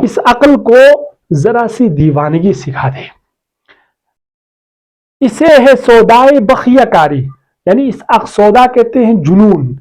اس عقل کو ذرا سی دیوانگی سکھا دے. اسے ہے سودائے بخیہ کاری، یعنی اس سودا کہتے ہیں جنون،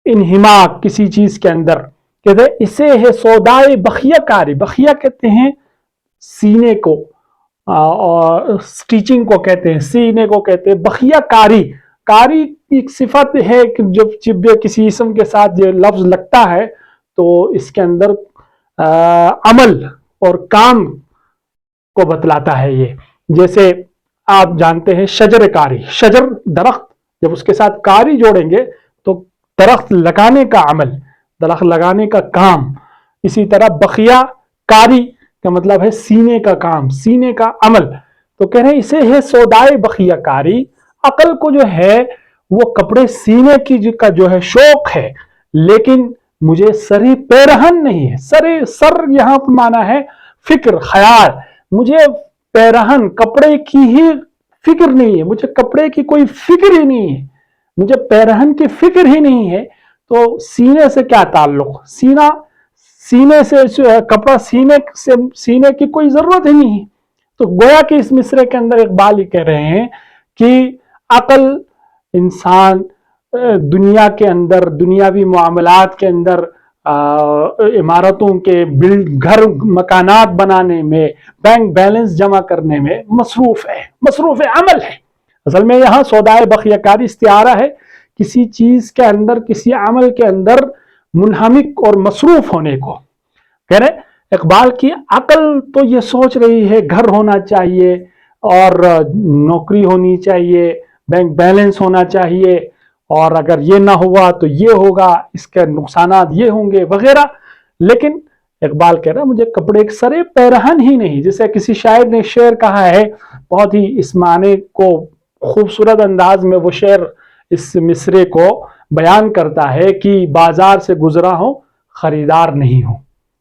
انہماک کسی چیز کے اندر. کہتے ہیں اسے ہے سودائے بخیہ کاری. بخیہ کہتے ہیں سینے کو، اور سٹیچنگ کو کہتے ہیں، سینے کو کہتے ہیں بخیہ کاری. کاری ایک صفت ہے کہ جب کسی اسم کے ساتھ یہ لفظ لگتا ہے تو اس کے اندر عمل اور کام کو بتلاتا ہے. یہ جیسے آپ جانتے ہیں شجر کاری، شجر درخت، جب اس کے ساتھ کاری جوڑیں گے تو درخت لگانے کا عمل، درخت لگانے کا کام. اسی طرح بخیہ کاری کا مطلب ہے سینے کا کام، سینے کا عمل. تو کہہ رہے ہیں اسے ہے سودائے بخیہ کاری. عقل کو جو ہے وہ کپڑے سینے کی کا جو ہے شوق ہے، لیکن مجھے سری پیرہن نہیں ہے. سر یہاں پر مانا ہے فکر، خیال. مجھے پیرہن کپڑے کی ہی فکر نہیں ہے، مجھے کپڑے کی کوئی فکر ہی نہیں ہے، مجھے پیرہن کی فکر ہی نہیں ہے. تو سینے سے کیا تعلق؟ سینے سے کپڑا سینے کی کوئی ضرورت ہی نہیں ہے. تو گویا کہ اس مصرے کے اندر اقبال ہی کہہ رہے ہیں کہ عقل انسان دنیا کے اندر، دنیاوی معاملات کے اندر، عمارتوں کے گھر مکانات بنانے میں، بینک بیلنس جمع کرنے میں مصروف عمل ہے. اصل میں یہاں سودائے بخیہ کاری استعارہ ہے کسی چیز کے اندر، کسی عمل کے اندر منہمک اور مصروف ہونے کو. کہہ رہے اقبال کی عقل تو یہ سوچ رہی ہے گھر ہونا چاہیے اور نوکری ہونی چاہیے، بینک بیلنس ہونا چاہیے، اور اگر یہ نہ ہوا تو یہ ہوگا، اس کے نقصانات یہ ہوں گے وغیرہ. لیکن اقبال کہہ رہا مجھے کپڑے ایک سرے پیرہن ہی نہیں. جیسے کسی شاعر نے شعر کہا ہے، بہت ہی اس معنی کو خوبصورت انداز میں وہ شعر اس مصرے کو بیان کرتا ہے کہ بازار سے گزرا ہوں خریدار نہیں ہوں.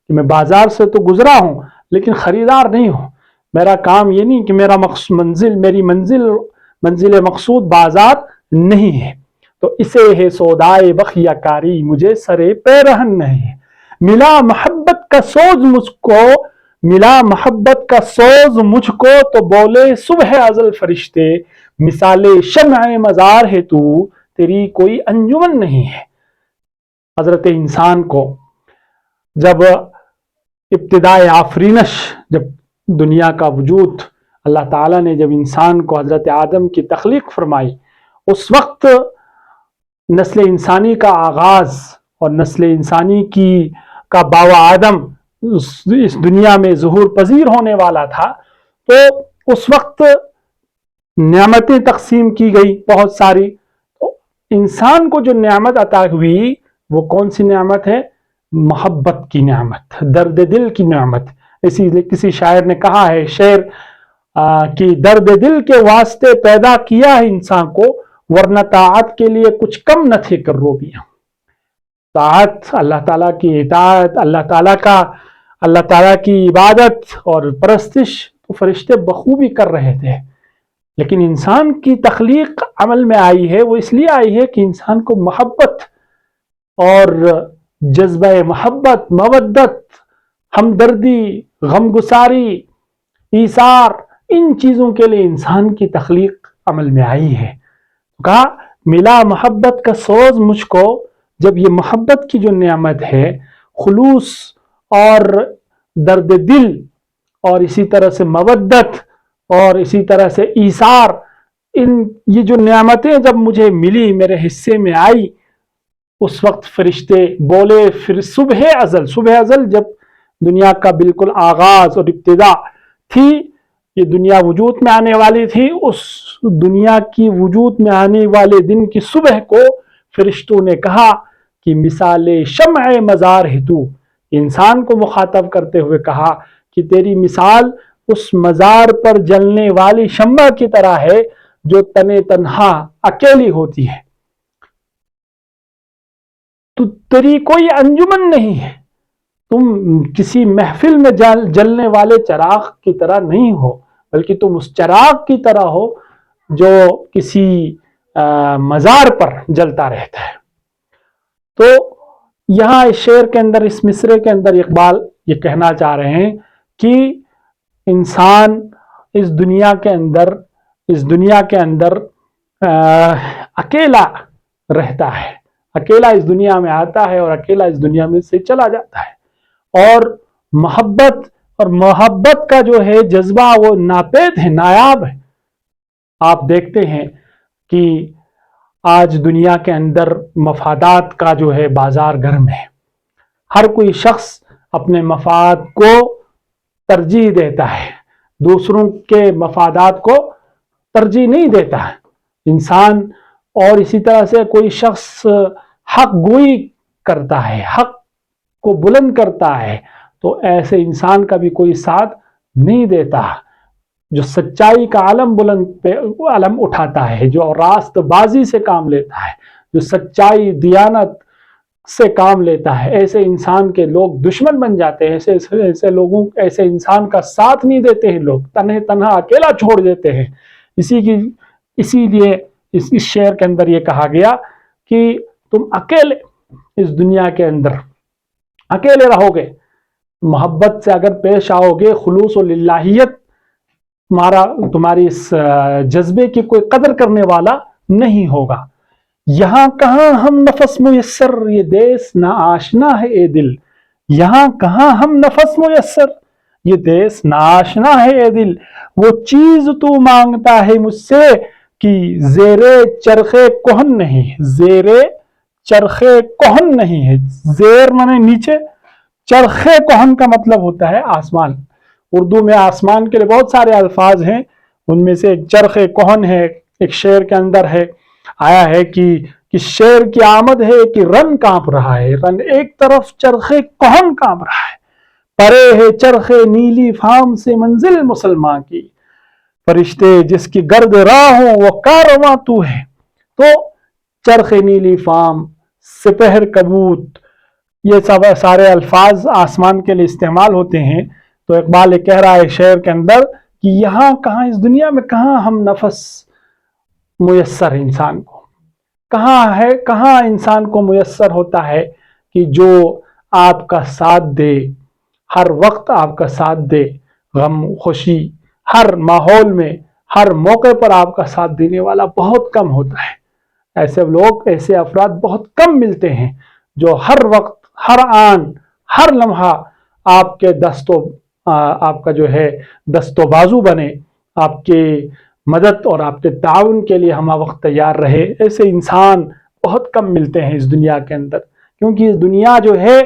کہ میں بازار سے تو گزرا ہوں لیکن خریدار نہیں ہوں. میرا کام یہ نہیں کہ میری منزل مقصود بازار نہیں ہے. تو اسے ہے سودائے بخیہ کاری، مجھے سرے پیرہن نہیں ہے. ملا محبت کا سوز مجھ کو تو بولے صبح ازل فرشتے، مثال شمع مزار ہے تو تیری کوئی انجمن نہیں ہے. حضرت انسان کو جب ابتدائے آفرینش، جب دنیا کا وجود اللہ تعالیٰ نے جب انسان کو حضرت آدم کی تخلیق فرمائی، اس وقت نسل انسانی کا آغاز اور نسل انسانی کا باو آدم اس دنیا میں ظہور پذیر ہونے والا تھا. تو اس وقت نعمتیں تقسیم کی گئی بہت ساری. تو انسان کو جو نعمت عطا ہوئی وہ کون سی نعمت ہے؟ محبت کی نعمت، درد دل کی نعمت. اسی لیے کسی شاعر نے کہا ہے شعر کہ درد دل کے واسطے پیدا کیا ہے انسان کو، ورنہ طاعت کے لیے کچھ کم نہ تھے کروبیاں. طاعت، اللہ تعالیٰ کی اطاعت، اللہ تعالیٰ کی عبادت اور پرستش تو فرشتے بخوبی کر رہے تھے. لیکن انسان کی تخلیق عمل میں آئی ہے، وہ اس لیے آئی ہے کہ انسان کو محبت اور جذبہ محبت، مودت، ہمدردی، غمگساری، ایثار، ان چیزوں کے لیے انسان کی تخلیق عمل میں آئی ہے. کہا ملا محبت کا سوز مجھ کو. جب یہ محبت کی جو نعمت ہے، خلوص اور درد دل اور اسی طرح سے مودت اور اسی طرح سے ایثار، یہ جو نعمتیں جب مجھے ملی، میرے حصے میں آئی، اس وقت فرشتے بولے. پھر صبح ازل جب دنیا کا بالکل آغاز اور ابتدا تھی، یہ دنیا وجود میں آنے والی تھی، اس دنیا کی وجود میں آنے والے دن کی صبح کو فرشتوں نے کہا کہ مثال شمع مزار ہے تو. انسان کو مخاطب کرتے ہوئے کہا کہ تیری مثال اس مزار پر جلنے والی شمع کی طرح ہے جو تنہا اکیلی ہوتی ہے. تو تیری کوئی انجمن نہیں ہے، تم کسی محفل میں جلنے والے چراغ کی طرح نہیں ہو، بلکہ تم اس چراغ کی طرح ہو جو کسی مزار پر جلتا رہتا ہے. تو یہاں اس شعر کے اندر، اس مصرے کے اندر اقبال یہ کہنا چاہ رہے ہیں کہ انسان اس دنیا کے اندر اکیلا رہتا ہے، اکیلا اس دنیا میں آتا ہے اور اکیلا اس دنیا میں سے چلا جاتا ہے، اور محبت کا جو ہے جذبہ وہ ناپید ہے، نایاب ہے۔ آپ دیکھتے ہیں کہ آج دنیا کے اندر مفادات کا جو ہے بازار گرم ہے، ہر کوئی شخص اپنے مفاد کو ترجیح دیتا ہے، دوسروں کے مفادات کو ترجیح نہیں دیتا ہے انسان۔ اور اسی طرح سے کوئی شخص حق گوئی کرتا ہے، حق کو بلند کرتا ہے، تو ایسے انسان کا بھی کوئی ساتھ نہیں دیتا۔ جو سچائی کا علم اٹھاتا ہے، جو راست بازی سے کام لیتا ہے، جو سچائی دیانت سے کام لیتا ہے، ایسے انسان کے لوگ دشمن بن جاتے ہیں، ایسے انسان کا ساتھ نہیں دیتے ہیں، لوگ تنہا اکیلا چھوڑ دیتے ہیں۔ اسی لیے اس شعر کے اندر یہ کہا گیا کہ تم اکیلے اس دنیا کے اندر اکیلے رہو گے، محبت سے اگر پیش آؤ گے، خلوص و للہیت تمہاری اس جذبے کی کوئی قدر کرنے والا نہیں ہوگا۔ یہاں کہاں ہم نفس میسر، یہ دیس نا آشنا ہے اے دل، یہاں کہاں ہم نفس میسر، یہ دیس نا آشنا ہے اے دل، وہ چیز تو مانگتا ہے مجھ سے کہ زیرے چرخے کہن نہیں، زیرے چرخے کہن نہیں ہے، زیر مانے نیچے، چرخے کہن کا مطلب ہوتا ہے آسمان۔ اردو میں آسمان کے لیے بہت سارے الفاظ ہیں، ان میں سے ایک چرخ کہن ہے۔ ایک شعر کے اندر آیا ہے کہ شعر کی آمد ہے کہ رن کانپ رہا ہے، رن ایک طرف چرخ کہن کانپ رہا ہے، پرے ہے چرخ نیلی فام سے منزل مسلمان کی، فرشتے جس کی گرد راہ ہوں وہ کارواں تو ہے۔ تو چرخ نیلی فام، سپہر کبوت، یہ سب سارے الفاظ آسمان کے لیے استعمال ہوتے ہیں۔ تو اقبال یہ کہہ رہا ہے شعر کے اندر کہ یہاں کہاں، اس دنیا میں کہاں ہم نفس میسر انسان کو، کہاں انسان کو میسر ہوتا ہے کہ جو آپ کا ساتھ دے، ہر وقت آپ کا ساتھ دے، غم خوشی ہر ماحول میں، ہر موقع پر آپ کا ساتھ دینے والا بہت کم ہوتا ہے۔ ایسے لوگ، ایسے افراد بہت کم ملتے ہیں جو ہر وقت، ہر آن، ہر لمحہ آپ کے آپ کا جو ہے دست و بازو بنے، آپ کے مدد اور آپ کے تعاون کے لیے ہمہ وقت تیار رہے۔ ایسے انسان بہت کم ملتے ہیں اس دنیا کے اندر، کیونکہ اس دنیا جو ہے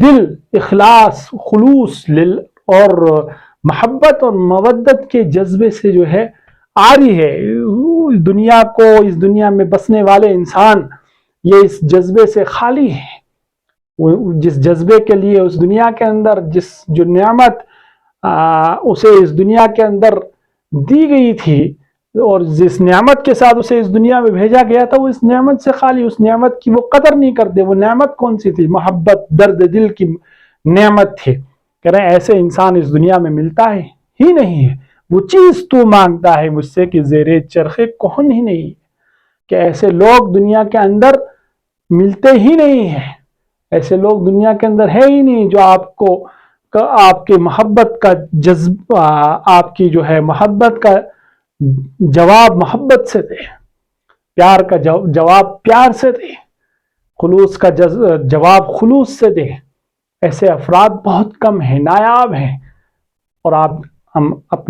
دل، اخلاص، خلوص اور محبت اور مودت کے جذبے سے جو ہے عاری ہے۔ دنیا کو، اس دنیا میں بسنے والے انسان یہ اس جذبے سے خالی ہے۔ جس جذبے کے لیے اس دنیا کے اندر جو نعمت اسے اس دنیا کے اندر دی گئی تھی اور جس نعمت کے ساتھ اسے اس دنیا میں بھیجا گیا تھا، وہ اس نعمت سے خالی، اس نعمت کی وہ قدر نہیں کرتے۔ وہ نعمت کون سی تھی؟ محبت، درد دل کی نعمت تھی۔ کہہ رہے ہیں ایسے انسان اس دنیا میں ملتا ہے ہی نہیں ہے۔ وہ چیز تو مانگتا ہے مجھ سے کہ زیر چرخے کون ہی نہیں، کہ ایسے لوگ دنیا کے اندر ملتے ہی نہیں ہیں، ایسے لوگ دنیا کے اندر ہے ہی نہیں جو آپ کی محبت کا جذبہ، آپ کی جو ہے محبت کا جواب محبت سے دے، پیار کا جواب پیار سے دے، خلوص کا جواب خلوص سے دے۔ ایسے افراد بہت کم ہیں، نایاب ہیں۔ اور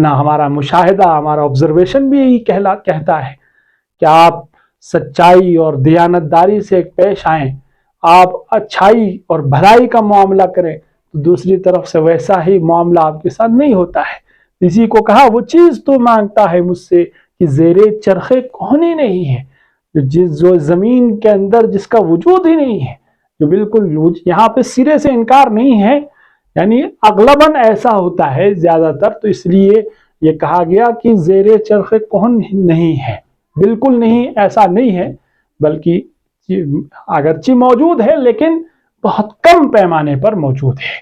ہمارا مشاہدہ، ہمارا آبزرویشن بھی یہی کہتا ہے کہ آپ سچائی اور دیانت داری سے پیش آئیں، آپ اچھائی اور بھلائی کا معاملہ کریں، تو دوسری طرف سے ویسا ہی معاملہ آپ کے ساتھ نہیں ہوتا ہے۔ اسی کو کہا وہ چیز تو مانگتا ہے مجھ سے کہ زیر چرخے کون ہی نہیں ہے، جو زمین کے اندر جس کا وجود ہی نہیں ہے، جو بالکل یہاں پہ سرے سے انکار نہیں ہے، یعنی اغلباً ایسا ہوتا ہے زیادہ تر، تو اس لیے یہ کہا گیا کہ زیر چرخے کون نہیں ہے، بالکل نہیں، ایسا نہیں ہے، بلکہ اگرچہ موجود ہے لیکن بہت کم پیمانے پر موجود ہے۔